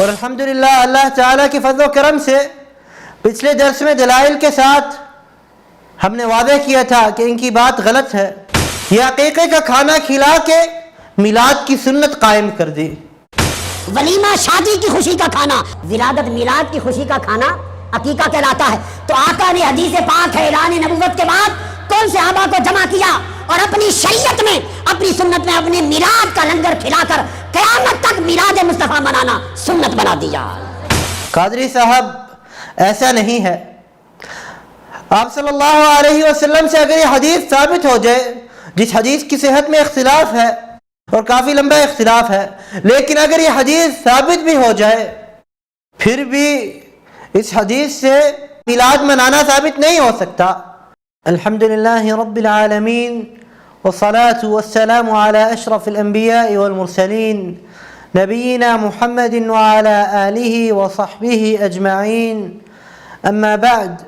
اور الحمدللہ اللہ تعالیٰ کے فضل و کرم سے پچھلے درس میں دلائل کے ساتھ ہم نے واضح کیا تھا کہ ان کی بات غلط ہے. یہ عقیقے کا کھانا کھلا کے میلاد کی سنت قائم کر دی. ولیمہ شادی کی خوشی کا کھانا، ولادت میلاد کی خوشی کا کھانا عقیقہ کہلاتا ہے. تو آقا نے حدیث پاک ہے اعلان نبوت کے بعد کون صحابہ کو جمع کیا اور اپنی شریعت میں، اپنی سنت میں اپنے میلاد کا لنگر کھلا کر قیامت تک میلاد مصطفیٰ منانا سنت بنا دیا. قادری صاحب ایسا نہیں ہے. آپ صلی اللہ علیہ وسلم سے اگر یہ حدیث ثابت ہو جائے، جس حدیث کی صحت میں اختلاف ہے اور کافی لمبا اختلاف ہے، لیکن اگر یہ حدیث ثابت بھی ہو جائے پھر بھی اس حدیث سے میلاد منانا ثابت نہیں ہو سکتا. الحمدللہ رب العالمین والصلاة والسلام على اشرف الانبیاء والمرسلین نبینا محمد وعلى آلہ وصحبہ اجمعین. اما بعد،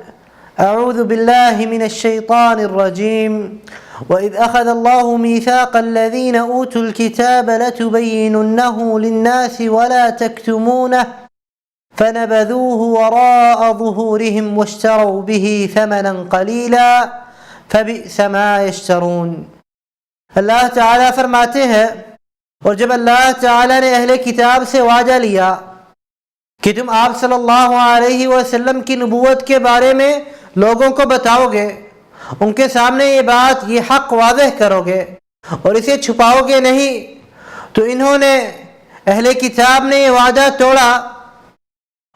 اعوذ باللہ من الشیطان الرجیم. وَإِذْ أَخَذَ اللَّهُ مِيثَاقَ الَّذِينَ أُوتُوا الْكِتَابَ لَتُبَيِّنُنَّهُ لِلنَّاسِ وَلَا تَكْتُمُونَهُ فَنَبَذُوهُ وَرَاءَ ظُهُورِهِمْ وَاشْتَرَوْا بِهِ ثَمَنًا قَلِيلًا فَبِئْسَ مَا يَشْتَرُونَ. اللہ تعالیٰ فرماتے ہیں، اور جب اللہ تعالیٰ نے اہل کتاب سے وعدہ لیا کہ تم آپ صلی اللہ علیہ وسلم کی نبوت کے بارے میں لوگوں کو بتاؤ گے، ان کے سامنے یہ بات، یہ حق واضح کرو گے اور اسے چھپاؤ گے نہیں، تو انہوں نے، اہل کتاب نے یہ وعدہ توڑا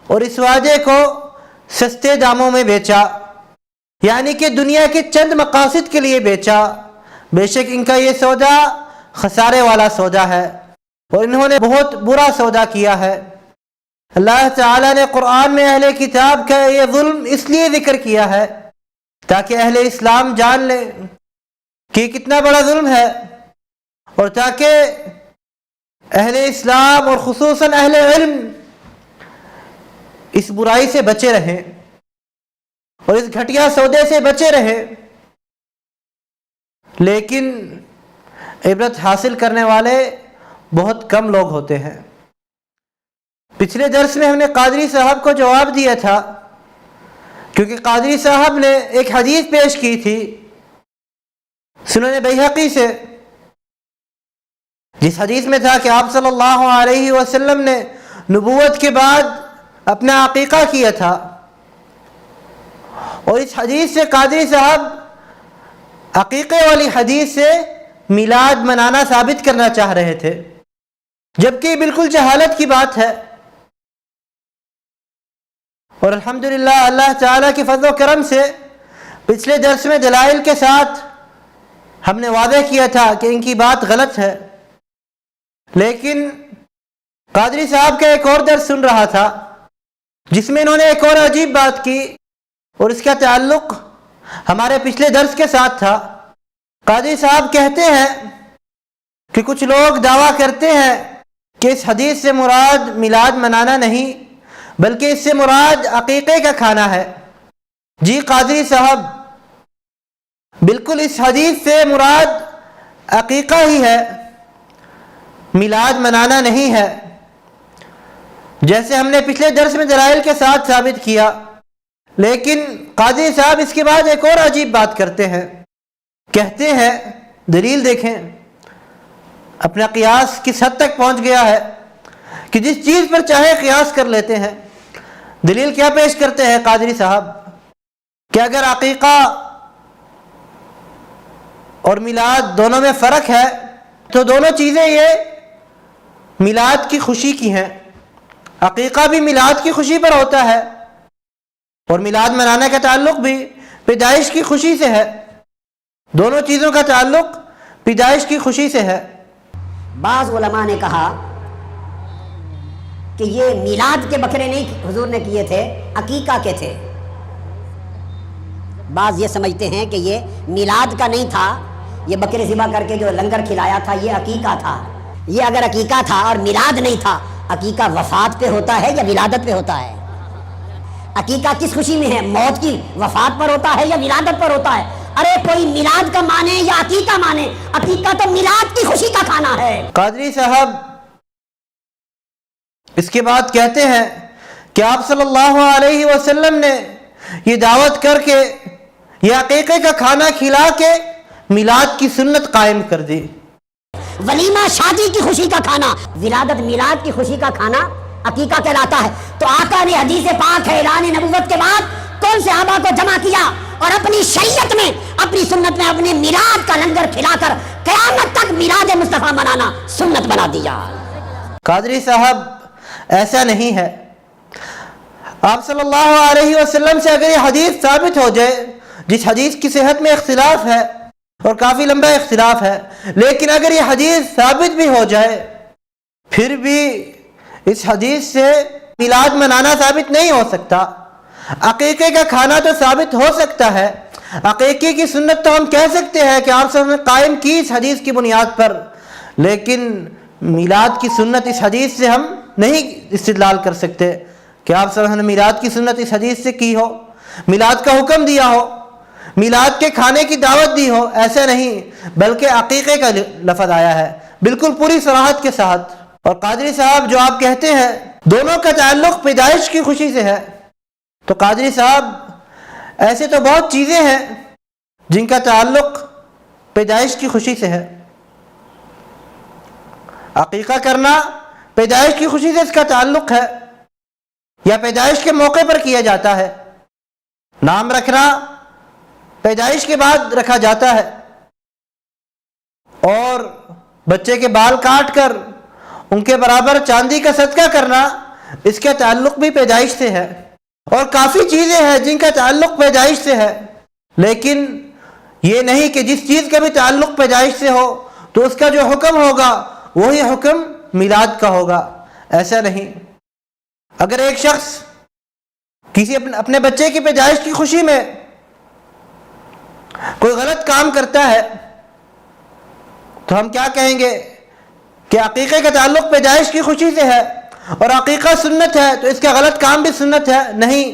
اور اس وعدے کو سستے داموں میں بیچا، یعنی کہ دنیا کے چند مقاصد کے لیے بیچا. بے شک ان کا یہ سودا خسارے والا سودا ہے اور انہوں نے بہت برا سودا کیا ہے. اللہ تعالیٰ نے قرآن میں اہل کتاب کا یہ ظلم اس لیے ذکر کیا ہے تاکہ اہل اسلام جان لیں کہ یہ کتنا بڑا ظلم ہے، اور تاکہ اہل اسلام اور خصوصاً اہل علم اس برائی سے بچے رہیں اور اس گھٹیا سودے سے بچے رہیں. لیکن عبرت حاصل کرنے والے بہت کم لوگ ہوتے ہیں. پچھلے درس میں ہم نے قادری صاحب کو جواب دیا تھا، کیونکہ قادری صاحب نے ایک حدیث پیش کی تھی سنن بیہقی سے، جس حدیث میں تھا کہ آپ صلی اللہ علیہ وسلم نے نبوت کے بعد اپنا عقیقہ کیا تھا. اور اس حدیث سے قادری صاحب عقیقے والی حدیث سے میلاد منانا ثابت کرنا چاہ رہے تھے، جبکہ یہ بالکل جہالت کی بات ہے. اور الحمدللہ اللہ تعالیٰ کے فضل و کرم سے پچھلے درس میں دلائل کے ساتھ ہم نے واضح کیا تھا کہ ان کی بات غلط ہے. لیکن قادری صاحب کا ایک اور درس سن رہا تھا جس میں انہوں نے ایک اور عجیب بات کی، اور اس کا تعلق ہمارے پچھلے درس کے ساتھ تھا. قادری صاحب کہتے ہیں کہ کچھ لوگ دعویٰ کرتے ہیں کہ اس حدیث سے مراد میلاد منانا نہیں بلکہ اس سے مراد عقیقے کا کھانا ہے. جی قادری صاحب، بالکل اس حدیث سے مراد عقیقہ ہی ہے، میلاد منانا نہیں ہے، جیسے ہم نے پچھلے درس میں دلائل کے ساتھ ثابت کیا. لیکن قادری صاحب اس کے بعد ایک اور عجیب بات کرتے ہیں. کہتے ہیں، دلیل دیکھیں، اپنا قیاس کس حد تک پہنچ گیا ہے کہ جس چیز پر چاہے قیاس کر لیتے ہیں. دلیل کیا پیش کرتے ہیں قادری صاحب کہ اگر عقیقہ اور میلاد دونوں میں فرق ہے تو دونوں چیزیں یہ میلاد کی خوشی کی ہیں. عقیقہ بھی میلاد کی خوشی پر ہوتا ہے اور میلاد منانے کا تعلق بھی پیدائش کی خوشی سے ہے. دونوں چیزوں کا تعلق پیدائش کی خوشی سے ہے. بعض علماء نے کہا کہ یہ میلاد کے بکرے نہیں حضور نے کیے تھے، عقیقہ کے تھے. بعض یہ سمجھتے ہیں کہ یہ میلاد کا نہیں تھا، یہ بکرے ذبح کر کے جو لنگر کھلایا تھا یہ عقیقہ تھا. یہ اگر عقیقہ تھا اور میلاد نہیں تھا، عقیقہ وفات پہ ہوتا ہے یا ولادت پہ ہوتا ہے؟ عقیقہ کس خوشی میں ہے؟ موت کی، وفات پر ہوتا ہے یا ولادت پر ہوتا ہے؟ ارے کوئی میلاد کا مانے یا عقیقہ مانے، عقیقہ تو میلاد کی خوشی کا کھانا ہے. قادری صاحب اس کے بعد کہتے ہیں کہ آپ صلی اللہ علیہ وسلم نے یہ دعوت کر کے یہ عقیقے کا کھانا کھلا کے میلاد کی سنت قائم کر دی۔ ولیمہ شادی کی خوشی کا کھانا، ولادت میلاد کی خوشی کا کھانا عقیقہ کہلاتا ہے۔ تو آقا نے حدیث پاک ہے اعلان نبوت کے بعد کون صحابہ کو جمع کیا اور اپنی شریعت میں، اپنی سنت میں اپنے میلاد کا لنگر کھلا کر قیامت تک میلاد مصطفیٰ منانا سنت بنا دیا۔ قادری صاحب ایسا نہیں ہے۔ آپ صلی اللہ علیہ وسلم سے اگر یہ حدیث ثابت ہو جائے، جس حدیث کی صحت میں اختلاف ہے اور کافی لمبا اختلاف ہے، لیکن اگر یہ حدیث ثابت بھی ہو جائے پھر بھی اس حدیث سے میلاد منانا ثابت نہیں ہو سکتا۔ عقیقے کا کھانا تو ثابت ہو سکتا ہے، عقیقے کی سنت تو ہم کہہ سکتے ہیں کہ آپ صلی اللہ علیہ وسلم نے قائم کی اس حدیث کی بنیاد پر، لیکن میلاد کی سنت اس حدیث سے ہم نہیں استدلال کر سکتے کہ آپ صلی اللہ علیہ وسلم نے میلاد کی سنت اس حدیث سے کی ہو، میلاد کا حکم دیا ہو، میلاد کے کھانے کی دعوت دی ہو، ایسا نہیں، بلکہ عقیقے کا لفظ آیا ہے بالکل پوری صراحت کے ساتھ۔ اور قادری صاحب جو آپ کہتے ہیں دونوں کا تعلق پیدائش کی خوشی سے ہے، تو قادری صاحب ایسے تو بہت چیزیں ہیں جن کا تعلق پیدائش کی خوشی سے ہے۔ عقیقہ کرنا پیدائش کی خوشی سے اس کا تعلق ہے، یا پیدائش کے موقع پر کیا جاتا ہے۔ نام رکھنا پیدائش کے بعد رکھا جاتا ہے، اور بچے کے بال کاٹ کر ان کے برابر چاندی کا صدقہ کرنا اس کا تعلق بھی پیدائش سے ہے۔ اور کافی چیزیں ہیں جن کا تعلق پیدائش سے ہے، لیکن یہ نہیں کہ جس چیز کا بھی تعلق پیدائش سے ہو تو اس کا جو حکم ہوگا وہی حکم میلاد کا ہوگا، ایسا نہیں۔ اگر ایک شخص کسی اپنے بچے کی پیدائش کی خوشی میں کوئی غلط کام کرتا ہے تو ہم کیا کہیں گے کہ عقیقے کا تعلق پیدائش کی خوشی سے ہے اور عقیقہ سنت ہے تو اس کا غلط کام بھی سنت ہے؟ نہیں،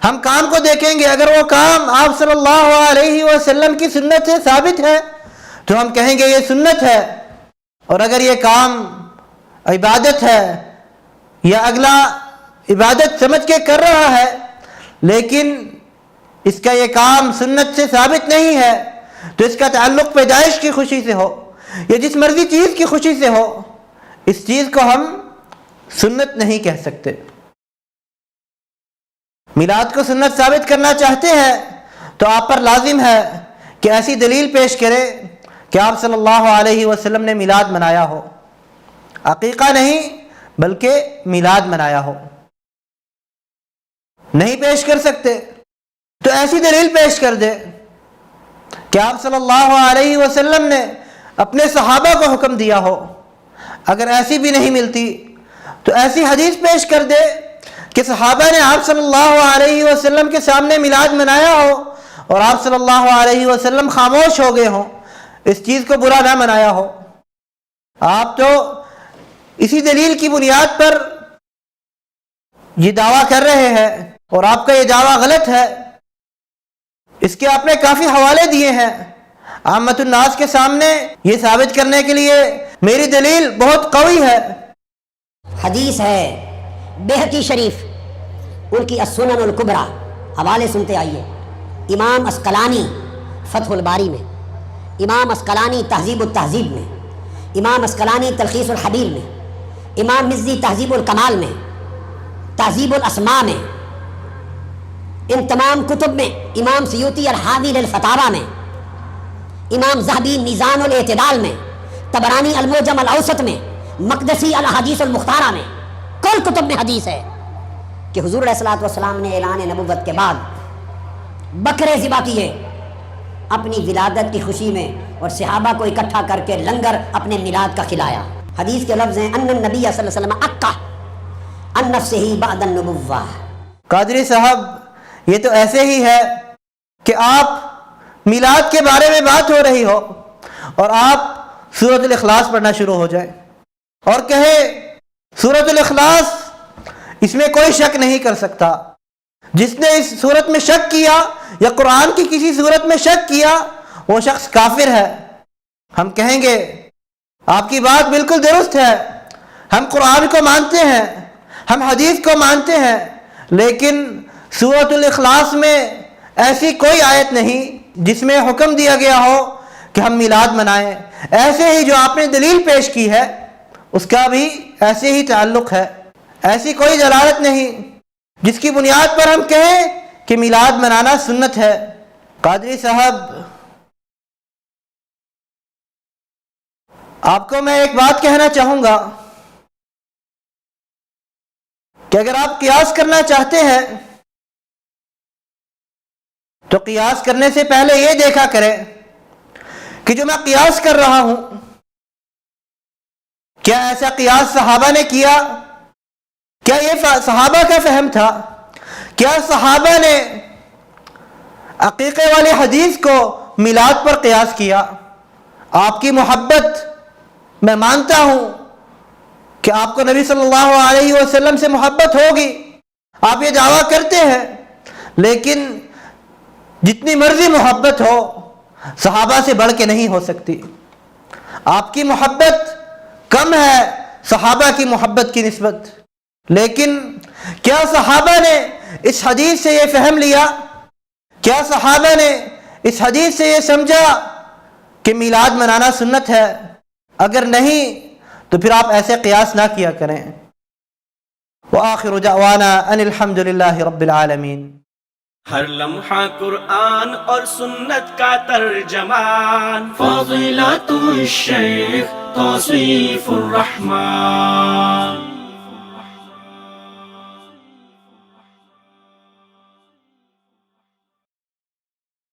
ہم کام کو دیکھیں گے، اگر وہ کام آپ صلی اللہ علیہ وسلم کی سنت سے ثابت ہے تو ہم کہیں گے یہ سنت ہے، اور اگر یہ کام عبادت ہے یا اگلا عبادت سمجھ کے کر رہا ہے لیکن اس کا یہ کام سنت سے ثابت نہیں ہے تو اس کا تعلق پیدائش کی خوشی سے ہو یا جس مرضی چیز کی خوشی سے ہو، اس چیز کو ہم سنت نہیں کہہ سکتے۔ میلاد کو سنت ثابت کرنا چاہتے ہیں تو آپ پر لازم ہے کہ ایسی دلیل پیش کرے کہ آپ صلی اللہ علیہ وسلم نے میلاد منایا ہو، عقیقہ نہیں بلکہ میلاد منایا ہو۔ نہیں پیش کر سکتے تو ایسی دلیل پیش کر دے کہ آپ صلی اللہ علیہ وسلم نے اپنے صحابہ کو حکم دیا ہو۔ اگر ایسی بھی نہیں ملتی تو ایسی حدیث پیش کر دے کہ صحابہ نے آپ صلی اللہ علیہ وسلم کے سامنے میلاد منایا ہو اور آپ صلی اللہ علیہ وسلم خاموش ہو گئے ہوں، اس چیز کو برا نہ منایا ہو۔ آپ تو اسی دلیل کی بنیاد پر یہ دعویٰ کر رہے ہیں اور آپ کا یہ دعویٰ غلط ہے۔ اس کے آپ نے کافی حوالے دیے ہیں عامت الناس کے سامنے یہ ثابت کرنے کے لیے میری دلیل بہت قوی ہے۔ حدیث ہے بہقی شریف، ان کی السنن الکبریٰ، حوالے سنتے آئیے۔ امام اسقلانی فتح الباری میں، امام اسقلانی تہذیب التہذیب میں، امام اسقلانی تلخیص الحبیر میں، امام مزی تہذیب الکمال میں، تہذیب الاسماء میں، ان تمام کتب میں، امام سیوطی الحاوی للفتاوی میں، امام ذہبی میزان الاعتدال میں، طبرانی المعجم الاوسط میں، مقدسی الاحادیث المختارہ میں، کل کتب میں حدیث ہے کہ حضور علیہ الصلوۃ والسلام نے اعلان نبوت کے بعد بکرے ذبح کیے اپنی ولادت کی خوشی میں اور صحابہ کو اکٹھا کر کے لنگر اپنے میلاد کا کھلایا۔ حدیث کے لفظ ہیں ان النبی صلی اللہ علیہ وسلم اقا عن نفسہ بعد النبوہ۔ قادری صاحب یہ تو ایسے ہی ہے کہ آپ میلاد کے بارے میں بات ہو رہی ہو اور آپ سورۃ الاخلاص پڑھنا شروع ہو جائے اور کہے سورۃ الاخلاص اس میں کوئی شک نہیں کر سکتا، جس نے اس سورت میں شک کیا یا قرآن کی کسی سورت میں شک کیا وہ شخص کافر ہے۔ ہم کہیں گے آپ کی بات بالکل درست ہے، ہم قرآن کو مانتے ہیں، ہم حدیث کو مانتے ہیں، لیکن سورۃ الاخلاص میں ایسی کوئی آیت نہیں جس میں حکم دیا گیا ہو کہ ہم میلاد منائیں۔ ایسے ہی جو آپ نے دلیل پیش کی ہے اس کا بھی ایسے ہی تعلق ہے، ایسی کوئی دلالت نہیں جس کی بنیاد پر ہم کہیں کہ میلاد منانا سنت ہے۔ قادری صاحب، آپ کو میں ایک بات کہنا چاہوں گا کہ اگر آپ قیاس کرنا چاہتے ہیں تو قیاس کرنے سے پہلے یہ دیکھا کریں کہ جو میں قیاس کر رہا ہوں کیا ایسا قیاس صحابہ نے کیا؟ کیا یہ صحابہ کا فہم تھا؟ کیا صحابہ نے عقیقے والی حدیث کو میلاد پر قیاس کیا؟ آپ کی محبت، میں مانتا ہوں کہ آپ کو نبی صلی اللہ علیہ وسلم سے محبت ہوگی، آپ یہ دعویٰ کرتے ہیں، لیکن جتنی مرضی محبت ہو صحابہ سے بڑھ کے نہیں ہو سکتی۔ آپ کی محبت کم ہے صحابہ کی محبت کی نسبت، لیکن کیا صحابہ نے اس حدیث سے یہ فہم لیا؟ کیا صحابہ نے اس حدیث سے یہ سمجھا کہ میلاد منانا سنت ہے؟ اگر نہیں تو پھر آپ ایسے قیاس نہ کیا کریں۔ وآخر دعوانا ان الحمد للہ رب العالمین۔ ہر لمحہ قرآن اور سنت کا ترجمان، فضیلت الشیخ توصیف الرحمان۔